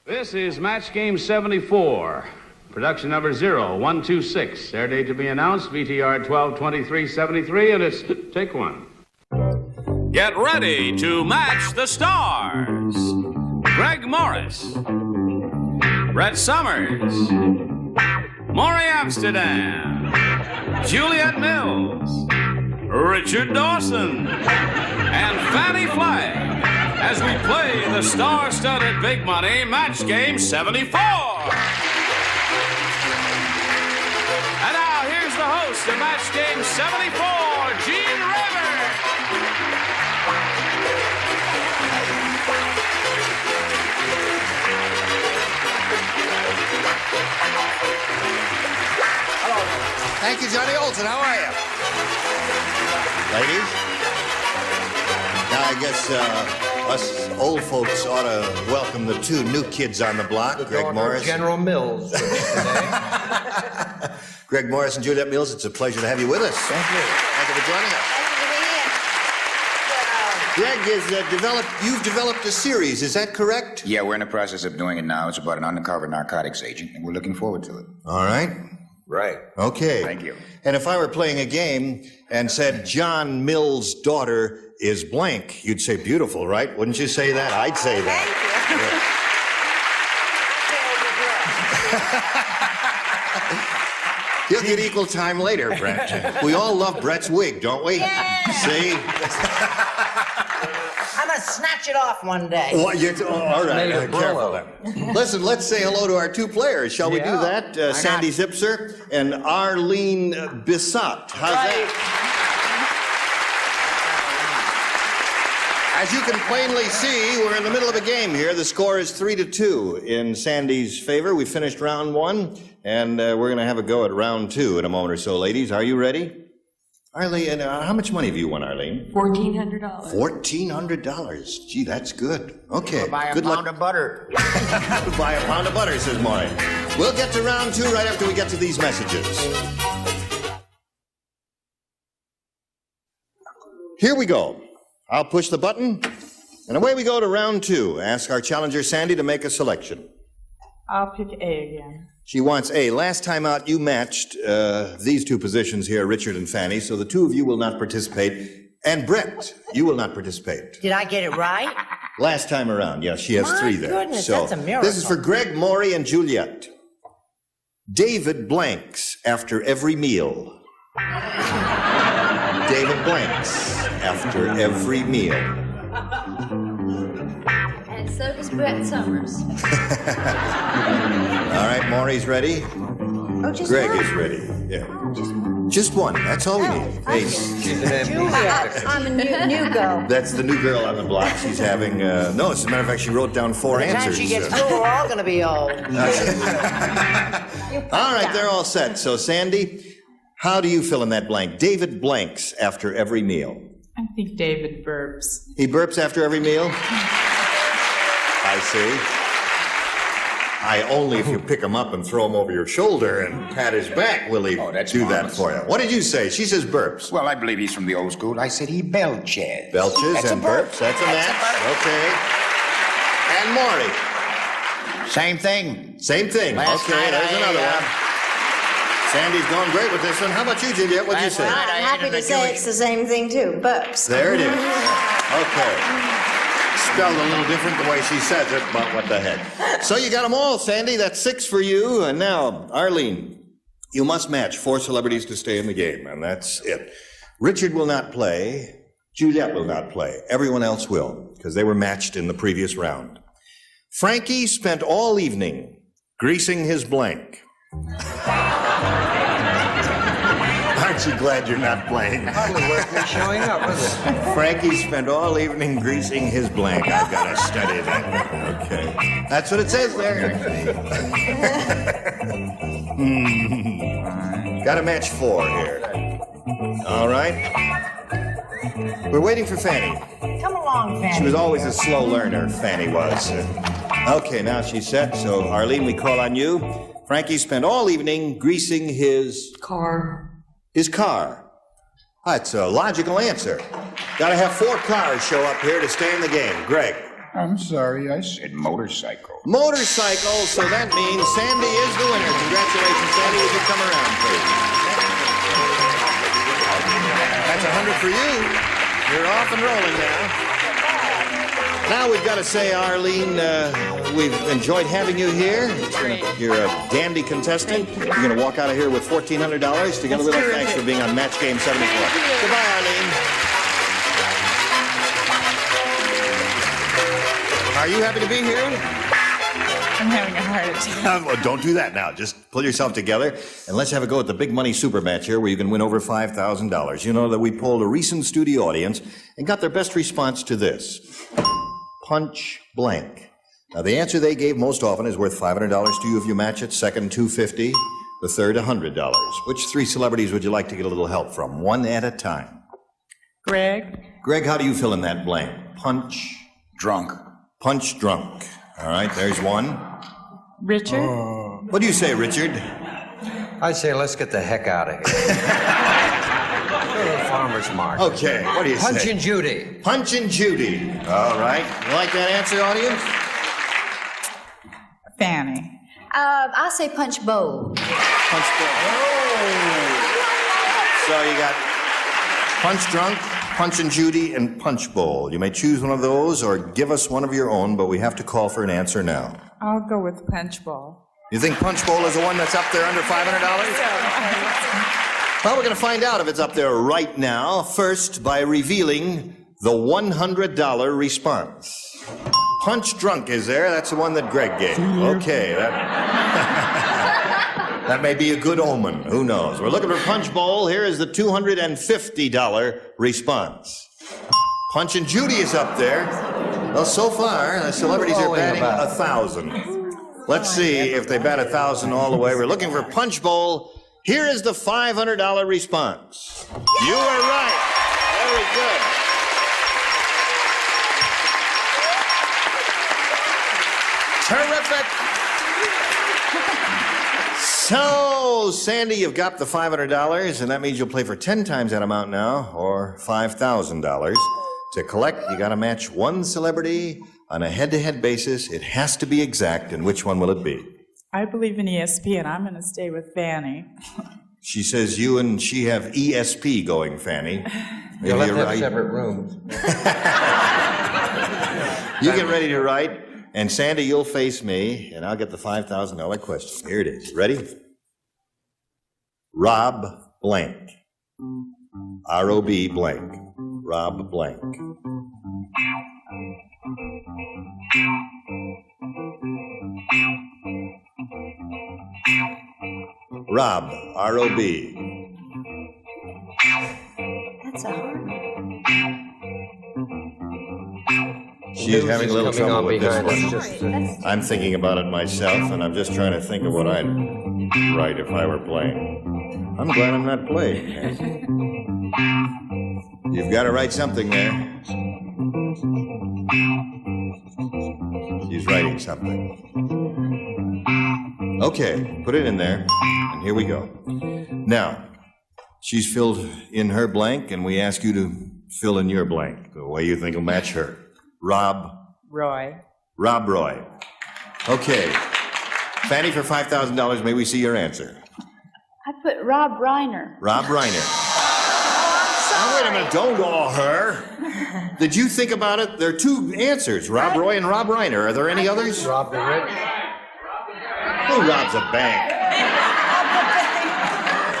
This is Match Game 74. Production number 0126. Air date to be announced, VTR 12/23/73, and it's take one. Get ready to match the stars. Greg Morris, Brett Summers, Maury Amsterdam, Juliet Mills, Richard Dawson, and Fanny Flagg as we play the star-studded big money Match Game 74. And now here's the host of Match Game 74, Gene Rivers. Hello. Thank you, Johnny Olson. How are you? Ladies? Now, I guess us old folks ought to welcome the two new kids on the block, Greg Morris. General Mills today. Greg Morris and Juliet Mills, it's a pleasure to have you with us. Thank you. Thank you for joining us. Greg, you've developed a series, is that correct? Yeah, we're in the process of doing it now. It's about an undercover narcotics agent, and we're looking forward to it. All right. Right. Okay. Thank you. And if I were playing a game and said John Mills' daughter is blank, you'd say beautiful, right? Wouldn't you say that? I'd say that. You'll get equal time later, Brett. We all love Brett's wig, don't we? Yeah. See? I'm gonna snatch it off one day. All right, careful then. Listen, let's say hello to our two players. Shall we do that? Sandy Zipser and Arlene Bissott. How's that? As you can plainly see, we're in the middle of a game here. The score is 3-2 in Sandy's favor. We finished round one, and we're going to have a go at round two in a moment or so. Ladies, are you ready? Arlene, how much money have you won, Arlene? $1,400. $1,400. Gee, that's good. Okay. Or buy a good pound luck. of butter. Buy a pound of butter, says Maury. We'll get to round two right after we get to these messages. Here we go. I'll push the button, and away we go to round two. Ask our challenger, Sandy, to make a selection. I'll pick A again. She wants A. Last time out, you matched these two positions here, Richard and Fanny, so the two of you will not participate. And Brett, you will not participate. Did I get it right? Last time around, yes, she has My three there. goodness, so that's a miracle. This is for Greg, Maury, and Juliet. David blanks after every meal. David blanks after every meal. And so does Brett Summers. All right, Maury's ready. Oh, just Greg one. is ready. Yeah. Just one. That's all we need. Hey, Juliet. I'm a new girl. that's the new girl on the block. She's having, no, as a matter of fact, she wrote down four By the time answers. she gets through, we're all gonna be old. All right, they're all set. So, Sandy, how do you fill in that blank? David blanks after every meal. I think David burps. He burps after every meal? I see. Only if you pick him up and throw him over your shoulder and pat his back will he that's do that marvelous. for you. What did you say? She says burps. Well, I believe he's from the old school. I said he belches. Belches That's and a burp. burps. That's a match. Okay. And Maury. Same thing. Same thing. Last Okay, night there's I, another one. Sandy's going great with this one. How about you, Juliet? What'd you Last say? night I'm happy to say it's the same thing too. Burps. There it is. Okay. Spelled a little different the way she says it, but what the heck. So you got them all, Sandy. That's 6 for you. And now, Arlene, you must match 4 celebrities to stay in the game, and that's it. Richard will not play. Juliet will not play. Everyone else will, because they were matched in the previous round. Frankie spent all evening greasing his blank. Aren't you glad you're not playing? Hardly worth me showing up, was it? Frankie spent all evening greasing his blank. I've got to study that. Okay. That's what it says there. Got to match 4 here. All right. We're waiting for Fanny. Come along, Fanny. She was always a slow learner, Fanny was. Okay, now she's set. So, Arlene, we call on you. Frankie spent all evening greasing his Car. car. That's a logical answer. Got to have 4 cars show up here to stay in the game. Greg. I'm sorry, I said motorcycle. Motorcycle, so that means Sandy is the winner. Congratulations, Sandy. Would you come around, please? That's 100 for you. You're off and rolling now. Now we've got to say, Arlene, we've enjoyed having you here. You're a dandy contestant. You're going to walk out of here with $1,400 to get a little thanks for being on Match Game 74. Goodbye, Arlene. Are you happy to be here? I'm having a heart attack. Well, don't do that now. Just pull yourself together and let's have a go at the big money super match here where you can win over $5,000. You know that we polled a recent studio audience and got their best response to this. Punch blank. Now, the answer they gave most often is worth $500 to you if you match it, second, $250, the third, $100. Which three celebrities would you like to get a little help from? One at a time. Greg? Greg, how do you fill in that blank? Punch. Drunk. Punch drunk. All right, there's one. Richard? What do you say, Richard? I say let's get the heck out of here. Go to the farmer's market. Okay, what do you say? Punch and Judy. Punch and Judy. All right. You like that answer, audience? Fanny. I say punch bowl. Punch bowl. So you got Punch Drunk, Punch and Judy, and Punch Bowl. You may choose one of those or give us one of your own, but we have to call for an answer now. I'll go with Punch Bowl. You think Punch Bowl is the one that's up there under $500? Well, we're going to find out if it's up there right now. First, by revealing the $100 response. Punch Drunk is there. That's the one that Greg gave. Okay, that may be a good omen. Who knows? We're looking for Punch Bowl. Here is the $250 response. Punch and Judy is up there. Well, so far, the celebrities are batting 1,000. Let's see if they bat 1,000 all the way. We're looking for Punch Bowl. Here is the $500 response. You were right. Very good. Terrific. So, Sandy, you've got the $500, and that means you'll play for 10 times that amount now, or $5,000. To collect, you got to match one celebrity on a head-to-head basis. It has to be exact, and which one will it be? I believe in ESP, and I'm going to stay with Fanny. She says you and she have ESP going, Fanny. Maybe You'll have you're to have right. separate rooms. You get ready to write, and Sandy, you'll face me, and I'll get the $5,000 question. Here it is. Ready? Rob blank. R-O-B blank. Rob blank. Rob, R-O-B. That's a hard one. She's having a little Coming trouble on with this behind one. us, just, I'm thinking about it myself, and I'm just trying to think of what I'd write if I were playing. I'm glad I'm not playing. You've got to write something there. She's writing something. Okay, put it in there, and here we go. Now, she's filled in her blank, and we ask you to fill in your blank, the way you think will match her. Rob Roy. Rob Roy. Okay. Fanny, for $5,000, may we see your answer? I put Rob Reiner. Rob Reiner. Now, wait a minute. Don't awe her. Did you think about it? There are two answers, Rob Roy and Rob Reiner. Are there any others? Rob the Rich. Who robs a bank?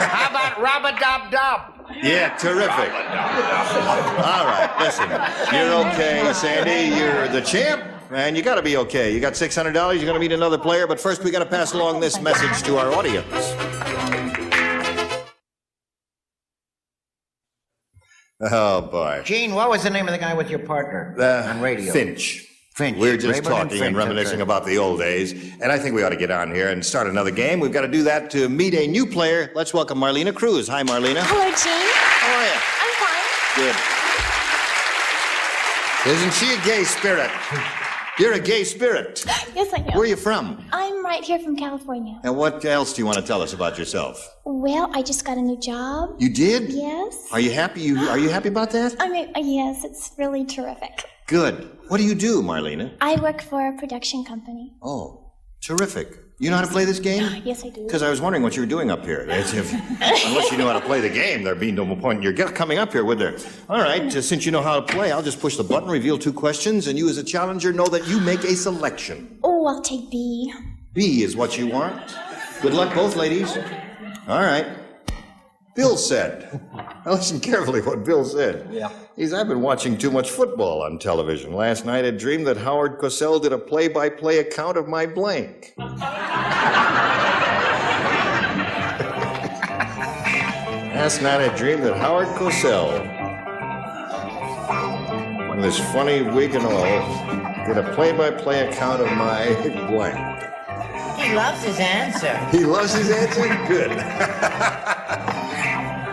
How about Rob-a-Dob-Dob? Yeah, terrific. All right, listen. You're okay, Sandy. You're the champ, and you got to be okay. You got $600. You're going to meet another player, but first we got to pass along this message to our audience. Oh, boy. Gene, what was the name of the guy with your partner on radio? Finch. Finch. We're just Rayburn talking and Finch, reminiscing that's right. about the old days, and I think we ought to get on here and start another game. We've got to do that to meet a new player. Let's welcome Marlena Cruz. Hi, Marlena. Hello, Gene. How are you? I'm fine. Good. Isn't she a gay spirit? You're a gay spirit. Yes, I am. Where are you from? I'm right here from California. And what else do you want to tell us about yourself? Well, I just got a new job. You did? Yes. Are you happy? Are you happy about that? I mean, yes, it's really terrific. Good. What do you do, Marlena? I work for a production company. Oh, terrific. You know how to play this game? Yes, I do. Because I was wondering what you were doing up here. Unless you know how to play the game, there'd be no point in your coming up here, would there? All right, since you know how to play, I'll just push the button, reveal 2 questions, and you as a challenger know that you make a selection. Oh, I'll take B. B is what you want. Good luck, both ladies. All right. Bill said. Now listen carefully what Bill said. Yeah. I've been watching too much football on television. Last night I dreamed that Howard Cosell did a play-by-play account of my blank. Last night I dreamed that Howard Cosell, with his funny wig and all, did a play-by-play account of my blank. He loves his answer. He loves his answer? Good.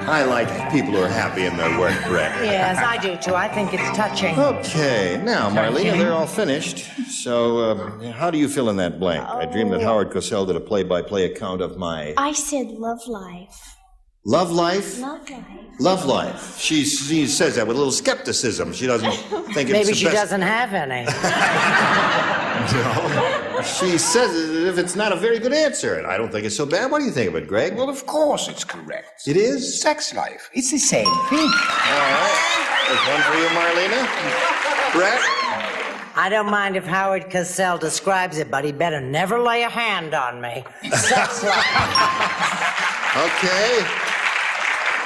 I like people who are happy in their work, Brett. Yes, I do too. I think it's touching. Okay, now, Marlena, they're all finished. So, how do you fill in that blank? I dreamed that Howard Cosell did a play-by-play account of my... I said love life. Love life? Love life. Love life. She says that with a little skepticism. She doesn't think it's Maybe the she best... doesn't have any. No. She says it as if it's not a very good answer, and I don't think it's so bad. What do you think of it, Greg? Well, of course it's correct. It is? Sex life. It's the same thing. All right. There's one for you, Marlena. Brett? I don't mind if Howard Cosell describes it, but he better never lay a hand on me. Sex life. Okay.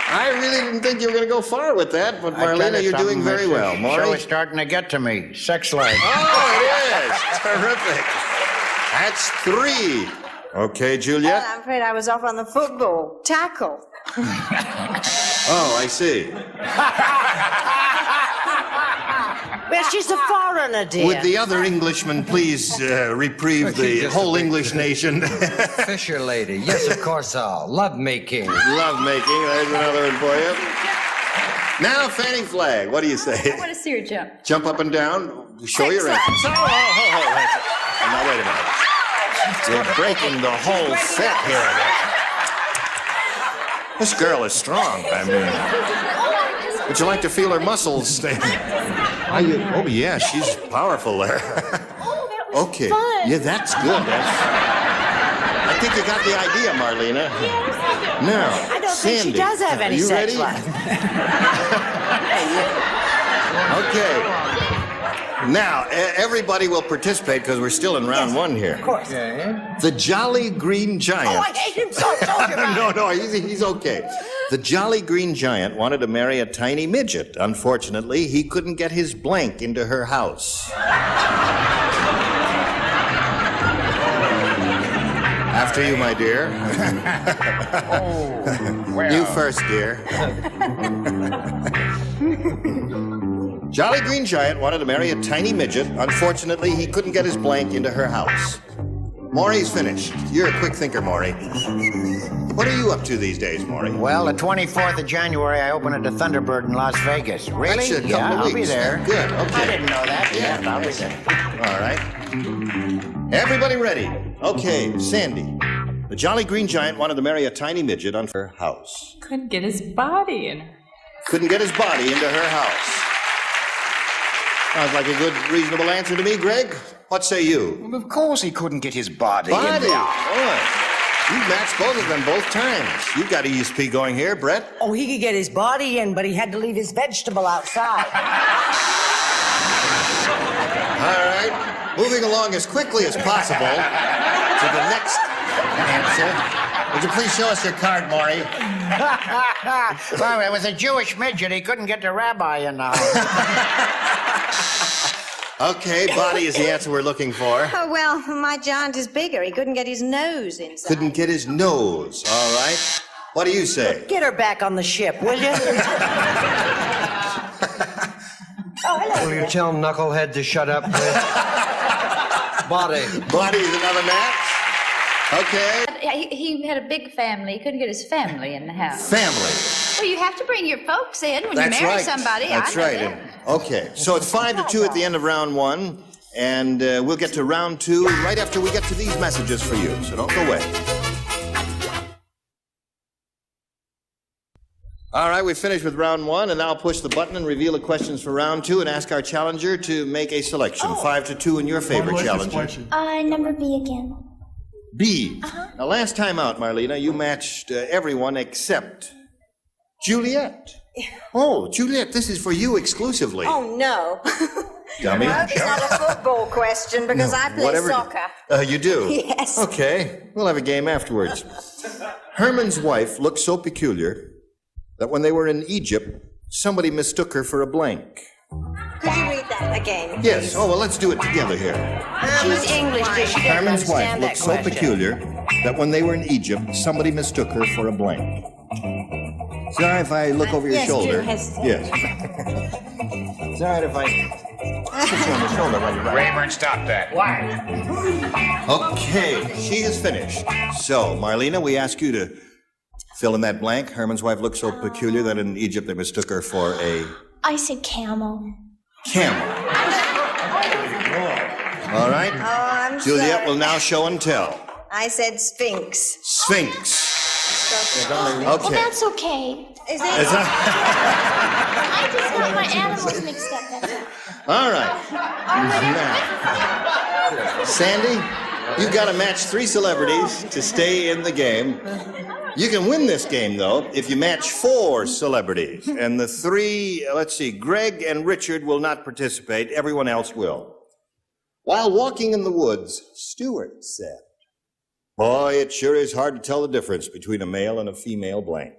I really didn't think you were going to go far with that, but Marlena, you're doing very well. Maury? So it's starting to get to me. Sex life. Oh, it is. Terrific. That's 3. Okay, Juliet? I'm afraid I was off on the football. Tackle. Oh, I see. Well, she's a foreigner, dear. Would the other Englishman please reprieve the just whole a big English nation? Fisher lady. Yes, of course, I'll. Love making. Love making. There's another one for you. Now, Fanny Flagg, what do you say? I want to see her jump. Jump up and down. Show your Excellent. answers. Oh, now, wait a minute. You're breaking the whole set here. This girl is strong. I mean, would you like to feel her muscles stay? Oh, yeah, she's powerful there. Okay. Yeah, that's good. I think you got the idea, Marlena. Now, I don't think Sandy, she does have any are you sex ready? life. Okay. Now, everybody will participate because we're still in round 1 here. Of course. The Jolly Green Giant. Oh, I hate him so. I told you about No, he's okay. The Jolly Green Giant wanted to marry a tiny midget. Unfortunately, he couldn't get his blank into her house. After you, my dear. You first, dear. Jolly Green Giant wanted to marry a tiny midget. Unfortunately, he couldn't get his blank into her house. Maury's finished. You're a quick thinker, Maury. What are you up to these days, Maury? Well, the 24th of January, I open at the Thunderbird in Las Vegas. Really? That's a couple Yeah, of I'll be weeks. there. Good, okay. I didn't know that. Yeah, Yeah, I'll be nice. there. All right. Everybody ready? Okay, Sandy. The Jolly Green Giant wanted to marry a tiny midget on her house. Couldn't get his body in. Couldn't get his body into her house. Sounds like a good, reasonable answer to me, Greg. What say you? Well, of course he couldn't get his body. Body. in. Boy, you've matched both of them both times. You've got ESP going here, Brett. Oh, he could get his body in, but he had to leave his vegetable outside. All right. Moving along as quickly as possible to the next answer. Would you please show us your card, Maury? Well, it was a Jewish midget. He couldn't get the rabbi in the house. Okay, body is the answer we're looking for. Oh, well, my giant is bigger. He couldn't get his nose inside. Couldn't get his nose. All right. What do you say? Get her back on the ship, will you? Oh, hello. Will you tell Knucklehead to shut up, please? Body. Body is another match. Okay. He had a big family. He couldn't get his family in the house. Family. Well, you have to bring your folks in when That's you marry right. somebody. That's I know right. that. Okay. So it's 5-2 at the end of round 1, and we'll get to round 2 right after we get to these messages for you. So don't go away. All right, we've finished with round one, and now I'll push the button and reveal the questions for round two and ask our challenger to make a selection. 5-2 in your favor, challenger. Number B again. B. Now, last time out, Marlena, you matched everyone except Juliet. Oh, Juliet, this is for you exclusively. Oh, no. Dummy. I hope it's not a football question because I play soccer. You do? Yes. Okay, we'll have a game afterwards. Herman's wife looked so peculiar that when they were in Egypt, somebody mistook her for a blank. Could you read that again? Yes. Oh, well, let's do it together here. She's English, but she doesn't Herman's wife understand looked that so question. peculiar that when they were in Egypt, somebody mistook her for a blank. Sorry if I look over your Yes, shoulder. Drew has- Yes. Sorry if I touch you on the shoulder while you're writing. Rayburn, stop that. Okay, she is finished. So, Marlena, we ask you to fill in that blank. Herman's wife looked so peculiar that in Egypt they mistook her for a I said camel. camel. All right. Oh, I'm Juliet sorry. will now show and tell. I said Sphinx. Sphinx. Well, Okay. that's okay. Is Is it? that- I just got my animals mixed up. That's all. All right. Now, Sandy, you've got to match 3 celebrities to stay in the game. You can win this game, though, if you match 4 celebrities. And the 3, let's see, Greg and Richard will not participate. Everyone else will. While walking in the woods, Stewart said, "Boy, it sure is hard to tell the difference between a male and a female blank."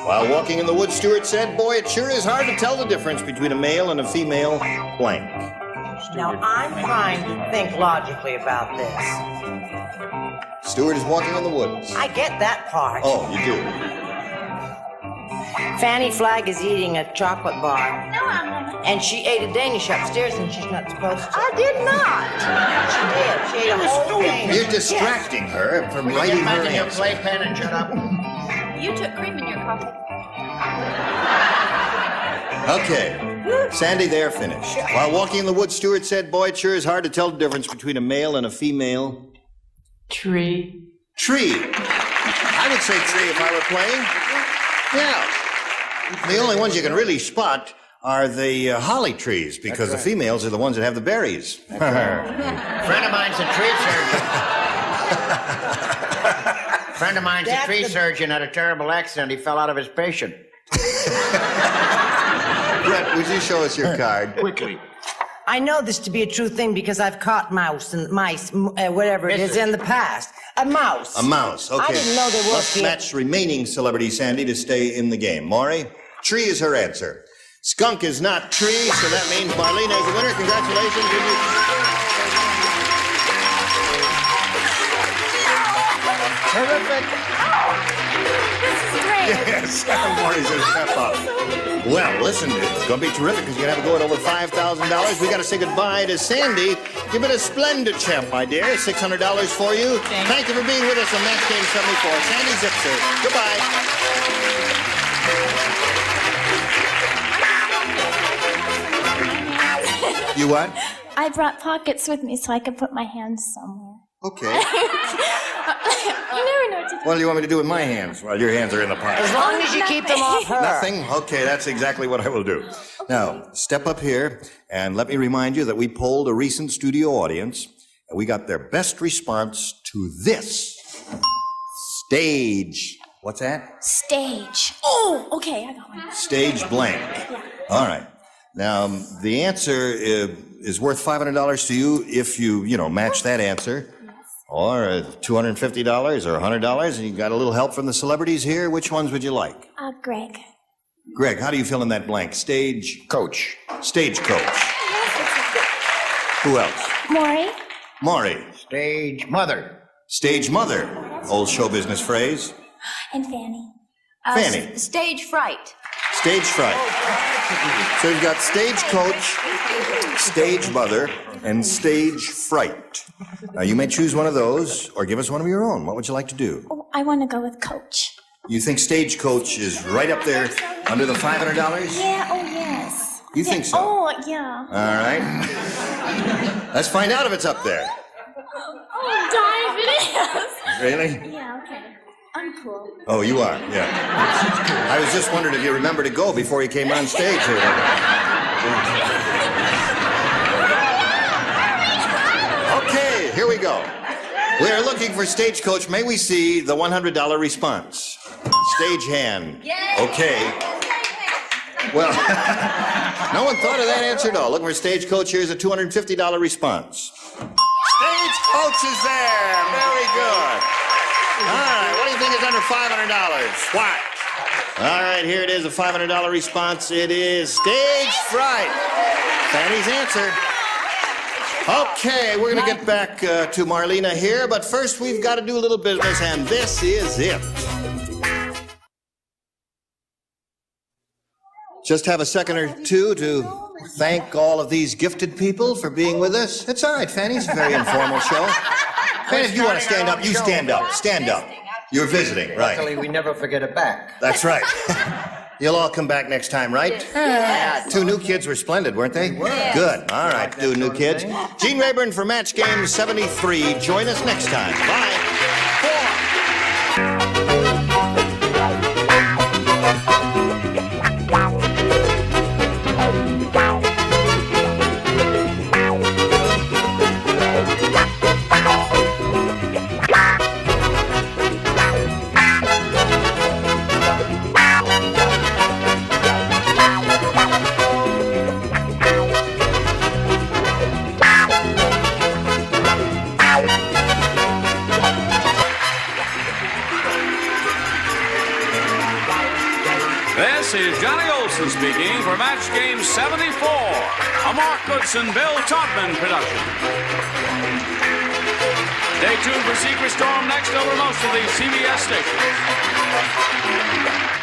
While walking in the woods, Stewart said, "Boy, it sure is hard to tell the difference between a male and a female blank." Now, I'm trying to think logically about this. Stewart is walking in the woods. I get that part. Oh, you do? Fanny Flagg is eating a chocolate bar, No, I'm not. and she ate a Danish upstairs, and she's not supposed to. I did not. She did. She ate a whole Danish. You're distracting her from writing her answer. playpen and shut up? You took cream in your coffee. Okay. Sandy, they're finished. While walking in the woods, Stewart said, "Boy, it sure is hard to tell the difference between a male and a female Tree. tree." I would say tree if I were playing. Yeah. The only ones you can really spot are the holly trees because the females are the ones that have the berries. Friend of mine's a tree surgeon. Friend of mine's a That's tree the- surgeon, had a terrible accident. He fell out of his patient. Brett, would you show us your card? Quickly. I know this to be a true thing because I've caught mice, whatever it is, in the past. A mouse. A mouse. Okay. I didn't know there was. Let's match remaining celebrity Sandy to stay in the game. Maury, tree is her answer. Skunk is not tree, so that means Marlena is the winner. Congratulations. Terrific. This is great. Yes, Maury's gonna step up. Well, listen, it's gonna be terrific because you're gonna have to go at over $5,000. We gotta say goodbye to Sandy. You've been a splendid champ, my dear. $600 for you. Thank you for being with us on Match Game 74. Sandy Zipser. Goodbye. You what? I brought pockets with me so I could put my hands somewhere. Okay. You never know what to do. What do you want me to do with my hands while your hands are in the pocket? As long as you keep them off her. Nothing? Okay, that's exactly what I will do. Now, step up here and let me remind you that we polled a recent studio audience and we got their best response to this. Stage. What's that? Stage. Oh, okay, I got one. Stage blank. All right. Now, the answer is worth $500 to you if you match that answer. Or $250 or $100, and you got a little help from the celebrities here. Which ones would you like? Greg. Greg, how do you fill in that blank? Stage Coach. coach. Who else? Maury. Maury. Stage mother. Stage mother. Old show business phrase. And Fanny. Fanny. Stage fright. Stage fright. So you've got stage coach, stage mother, and stage fright. Now you may choose one of those or give us one of your own. What would you like to do? Oh, I want to go with Coach. You think stagecoach is right up there under the $500? Yeah, oh yes. You think so? Oh, yeah. All right. Let's find out if it's up there. Oh, darn if it is. Really? Yeah, okay. I'm cool. Oh, you are, yeah. I was just wondering if you remember to go before you came on stage here. Okay, here we go. We are looking for Stagecoach. May we see the $100 response? Stage hand. Okay. Well, no one thought of that answer at all. Looking for Stagecoach. Here's a $250 response. Stagecoach is there. Very good. All right, what do you think is under $500? What? All right, here it is, a $500 response. It is Stage Fright. Fanny's answer. Okay, we're going to get back to Marlena here, but first we've got to do a little business, and this is it. Just have a second or two to thank all of these gifted people for being with us. It's all right, Fanny. It's a very informal show. Fanny, if you want to stand up, you stand up. Stand up. You're visiting, right? Luckily, we never forget it back. That's right. You'll all come back next time, right? Yes. Two new kids were splendid, weren't they? Yes. Good. All right, two new kids. Gene Rayburn for Match Game 73. Join us next time. Bye. 4. This is Johnny Olson speaking for Match Game 74, a Mark Goodson, Bill Todman production. Stay tuned for Secret Storm next over most of these CBS stations.